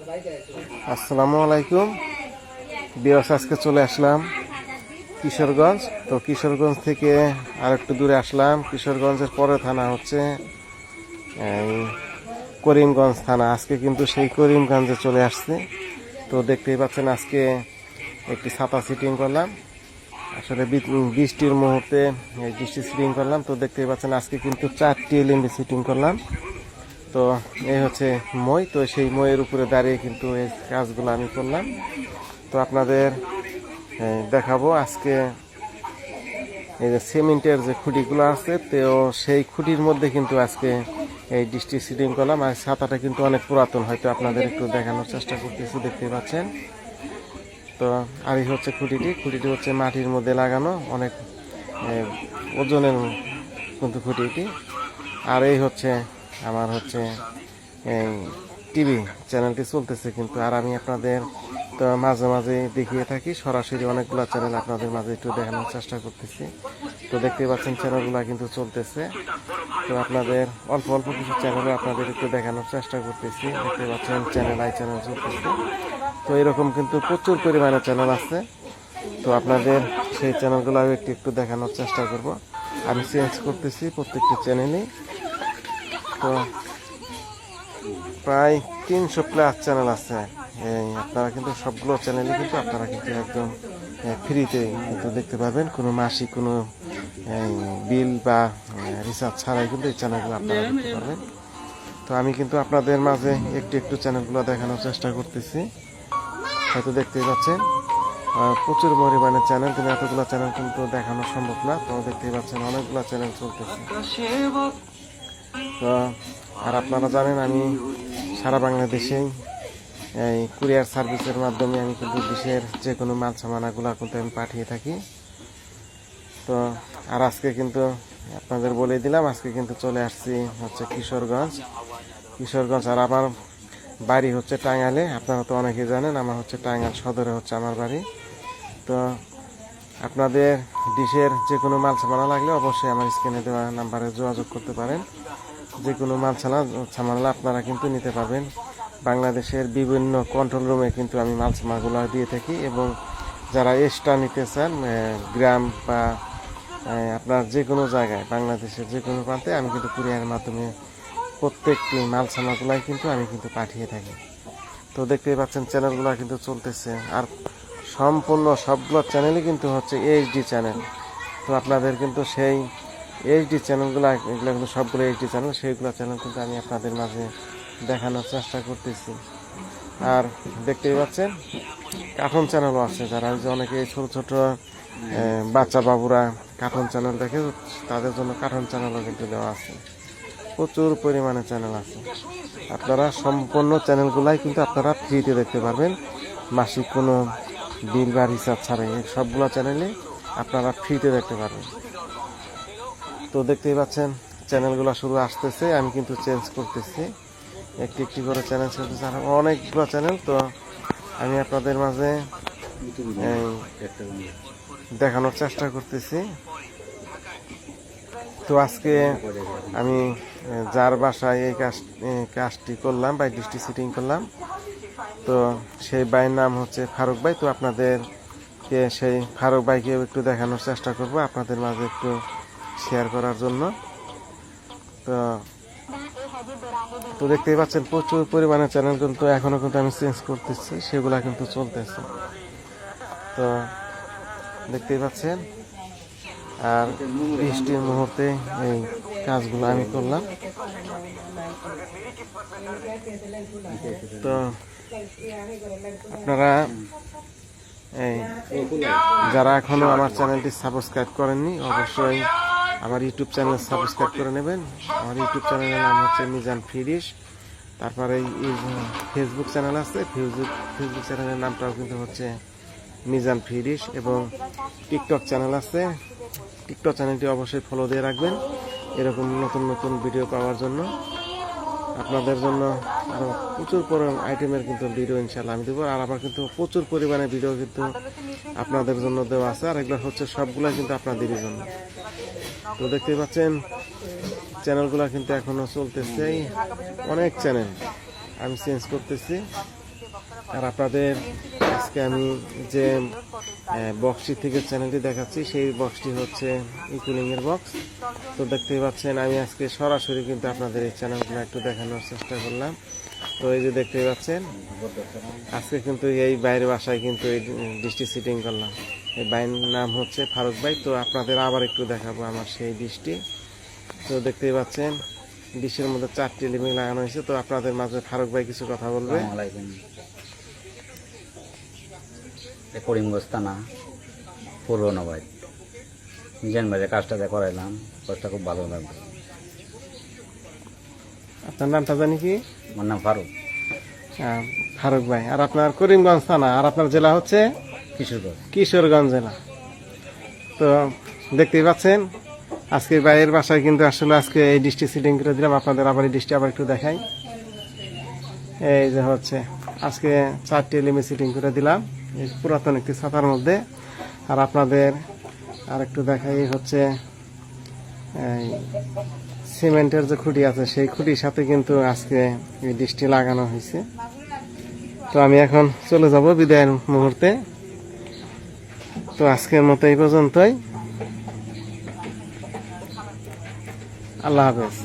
আসসালামু আলাইকুম বিয়াস, আজকে চলে আসলাম কিশোরগঞ্জ। তো কিশোরগঞ্জ থেকে আর একটু দূরে আসলাম। কিশোরগঞ্জের পরে থানা হচ্ছে এই করিমগঞ্জ থানা। আজকে কিন্তু সেই করিমগঞ্জে চলে আসছে। তো দেখতেই পাচ্ছেন আজকে একটি ছাতা সিটিং করলাম। আসলে বৃষ্টির মুহূর্তে এই বৃষ্টি সিটিং করলাম। তো দেখতেই পাচ্ছেন আজকে কিন্তু 4টি এলএমবি সিটিং করলাম। তো এই হচ্ছে মই। তো সেই মইয়ের উপরে দাঁড়িয়ে কিন্তু এই কাজগুলো আমি করলাম। তো আপনাদের দেখাবো আজকে এই যে সিমেন্টের যে খুঁটিগুলো আছে, তো সেই খুঁটির মধ্যে কিন্তু আজকে এই ডিশটি সিটিং করলাম। আর ছাতাটা কিন্তু অনেক পুরাতন, হয়তো আপনাদের একটু দেখানোর চেষ্টা করতেছি, দেখতে পাচ্ছেন। তো আর এই হচ্ছে খুঁটিটি হচ্ছে মাটির মধ্যে লাগানো, অনেক ওজনের কিন্তু খুঁটিটি। আর এই হচ্ছে আমার হচ্ছে এই টিভি চ্যানেলটি চলতেছে কিন্তু। আর আমি আপনাদের তো মাঝে মাঝে দেখিয়ে থাকি, সরাসরি অনেকগুলো চ্যানেল আপনাদের মাঝে একটু দেখানোর চেষ্টা করতেছি। তো দেখতে পাচ্ছেন চ্যানেলগুলো কিন্তু চলতেছে। তো আপনাদের অল্প অল্প কিছু চ্যানেলে আপনাদের একটু দেখানোর চেষ্টা করতেছি। দেখতে পাচ্ছেন চ্যানেল চলতেছে। তো এরকম কিন্তু প্রচুর পরিমাণে চ্যানেল আছে। তো আপনাদের সেই চ্যানেলগুলো আমি একটু দেখানোর চেষ্টা করব। আমি চেঞ্জ করতেছি প্রত্যেকটি চ্যানেলই। তো প্রায় 300+ চ্যানেল আছে। আপনারা কিন্তু সবগুলো চ্যানেলই কিন্তু আপনারা কিন্তু একদম ফ্রিতে কিন্তু দেখতে পাবেন, কোনো মাসিক কোনো বিল বা রিচার্জ ছাড়াই কিন্তু এই চ্যানেলগুলো আপনারা দেখতে পারবেন। তো আমি কিন্তু আপনাদের মাঝে একটু চ্যানেলগুলো দেখানোর চেষ্টা করতেছি। হয়তো দেখতেই পাচ্ছেন প্রচুর পরিমাণে চ্যানেল, কিন্তু এতগুলো চ্যানেল কিন্তু দেখানো সম্ভব না। তো দেখতেই পাচ্ছেন অনেকগুলো চ্যানেল চলতেছে। তো আর আপনারা জানেন আমি সারা বাংলাদেশেই এই কুরিয়ার সার্ভিসের মাধ্যমে আমি কিন্তু দেশের যে কোনো মাল সামানাগুলো কিন্তু আমি পাঠিয়ে থাকি। তো আর আজকে কিন্তু আপনাদের বলে দিলাম, আজকে কিন্তু চলে আসছি হচ্ছে কিশোরগঞ্জ। আর আমার বাড়ি হচ্ছে টাঙ্গাইলে। আপনারা তো অনেকেই জানেন আমার হচ্ছে টাঙ্গাইল সদরে হচ্ছে আমার বাড়ি। তো আপনাদের ডিশের যে কোনো মাল সামানা লাগলে অবশ্যই আমার স্ক্রিনে দেওয়া নাম্বারে যোগাযোগ করতে পারেন। যে কোনো মাল সামানা আপনারা কিন্তু নিতে পারবেন। বাংলাদেশের বিভিন্ন কন্ট্রোল রুমে কিন্তু আমি মাল সামানাগুলো দিয়ে থাকি, এবং যারা এক্সট্রা নিতে চান গ্রাম বা আপনার যে কোনো জায়গায় বাংলাদেশের যে কোনো প্রান্তে আমি কিন্তু কুরিয়ারের মাধ্যমে প্রত্যেকটি মাল সামানাগুলাই কিন্তু আমি কিন্তু পাঠিয়ে থাকি। তো দেখতেই পাচ্ছেন চ্যানেলগুলো কিন্তু চলতেছে। আর সম্পূর্ণ সবগুলো চ্যানেলই কিন্তু হচ্ছে এইচডি চ্যানেল। তো আপনাদের কিন্তু সেই এইচডি চ্যানেলগুলো, এগুলো কিন্তু সবগুলো এইচডি চ্যানেল, সেইগুলো চ্যানেল কিন্তু আমি আপনাদের মাঝে দেখানোর চেষ্টা করতেছি। আর দেখতেই পাচ্ছেন কার্টুন চ্যানেলও আছে, যারা যে অনেকে ছোট ছোট বাচ্চা বাবুরা কার্টুন চ্যানেল দেখে, তাদের জন্য কার্টুন চ্যানেলও কিন্তু দেওয়া আছে। প্রচুর পরিমাণে চ্যানেল আছে। আপনারা সম্পূর্ণ চ্যানেলগুলাই কিন্তু আপনারা ফ্রিতে দেখতে পারবেন, মাসিক কোনো বিল বা রিচার্জ ছাড়াই সবগুলো চ্যানেলে আপনারা ফ্রিতে দেখতে পারবেন। তো দেখতেই পাচ্ছেন চ্যানেলগুলো শুরু আসতেছে, আমি কিন্তু চেঞ্জ করতেছি, একটি করে চ্যানেল চলতেছে। আর অনেকগুলো চ্যানেল, তো আমি আপনাদের মাঝে দেখানোর চেষ্টা করতেছি। তো আজকে আমি যার বাসায় এই কাজটি করলাম বা ডিশটি সিটিং করলাম, তো সেই ভাইয়ের নাম হচ্ছে ফারুক ভাই। তো আপনাদেরকে সেই ফারুক ভাইকে একটু দেখানোর চেষ্টা করব, আপনাদের মাঝে একটু শেয়ার করার জন্য। তো দেখতেই পাচ্ছেন প্রচুর পরিমাণে চ্যানেল কিন্তু এখনো কিন্তু আমি চেঞ্জ করতেছি, সেগুলা কিন্তু চলতেছে। তো দেখতেই পাচ্ছেন, আর বৃষ্টির মুহূর্তে এই কাজগুলো আমি করলাম। তো আপনারা যারা এখনো আমার চ্যানেলটি সাবস্ক্রাইব করেননি, অবশ্যই আমার ইউটিউব চ্যানেল সাবস্ক্রাইব করে নেবেন। আমার ইউটিউব চ্যানেলের নাম হচ্ছে মিজান ফ্রিডিশ। তারপরে ফেসবুক চ্যানেল আছে, ফেসবুক চ্যানেলের নামটাও কিন্তু হচ্ছে মিজান ফ্রিডিশ। এবং টিকটক চ্যানেল আছে, টিকটক চ্যানেলটি অবশ্যই ফলো দিয়ে রাখবেন, এরকম নতুন নতুন ভিডিও পাওয়ার জন্য। আপনাদের জন্য আরও প্রচুর আইটেমের কিন্তু ভিডিও ইনশাল্লাহ আমি দেবো। আর আবার কিন্তু প্রচুর পরিমাণে ভিডিও কিন্তু আপনাদের জন্য দেওয়া আছে, আর এগুলো হচ্ছে সবগুলো কিন্তু আপনাদেরই জন্য। তো দেখতেই পাচ্ছেন চ্যানেলগুলো কিন্তু এখনও চলতেছে, অনেক চ্যানেল আমি চেঞ্জ করতেছি। আর আপনাদের আজকে আমি যে বক্সটি থেকে চ্যানেলটি দেখাচ্ছি সেই বক্সটি হচ্ছে ইকুলিং এর বক্স। তো দেখতেই পাচ্ছেন আমি আজকে সরাসরি কিন্তু আপনাদের এই চ্যানেলগুলো একটু দেখানোর চেষ্টা করলাম। তো এই যে দেখতেই পাচ্ছেন আজকে কিন্তু এই বাইরের বাসায় কিন্তু এই ডিশটি সিটিং করলাম। এই বাইর নাম হচ্ছে ফারুক ভাই। তো আপনাদের আবার একটু দেখাবো আমার সেই ডিশটি। তো দেখতেই পাচ্ছেন ডিশের মধ্যে 4টি লিমিং লাগানো হয়েছে। তো আপনাদের মাঝে ফারুক ভাই কিছু কথা বলবে। করিমগঞ্জ থানা পূর্ব নবাই মিজান ভাইয়ের কাজটা করাইলাম, কাজটা খুব ভালো লাগবে। আপনার নামটা জানি কি? আমার নাম ফারুক। ফারুক ভাই। আর আপনার করিমগঞ্জ থানা, আর আপনার জেলা হচ্ছে কিশোরগঞ্জ জেলা। তো দেখতেই পাচ্ছেন আজকে ভাইয়ের বাসায় কিন্তু আসলে আজকে এই ডিশটি সিটিং করে দিলাম। আপনাদের আবার এই ডিশটি আবার একটু দেখাই। এই যে হচ্ছে আজকে 4টি এলিমে সিটিং করে দিলাম এই পুরাতন একটি ছাতার মধ্যে। আর আপনাদের আর একটু দেখাই হচ্ছে এই সিমেন্টের যে খুঁটি আছে সেই খুঁটির সাথে কিন্তু আজকে এই ডিশটি লাগানো হয়েছে। তো আমি এখন চলে যাব বিদায়ের মুহূর্তে। তো আজকের মতো এই পর্যন্তই। আল্লাহ হাফেজ।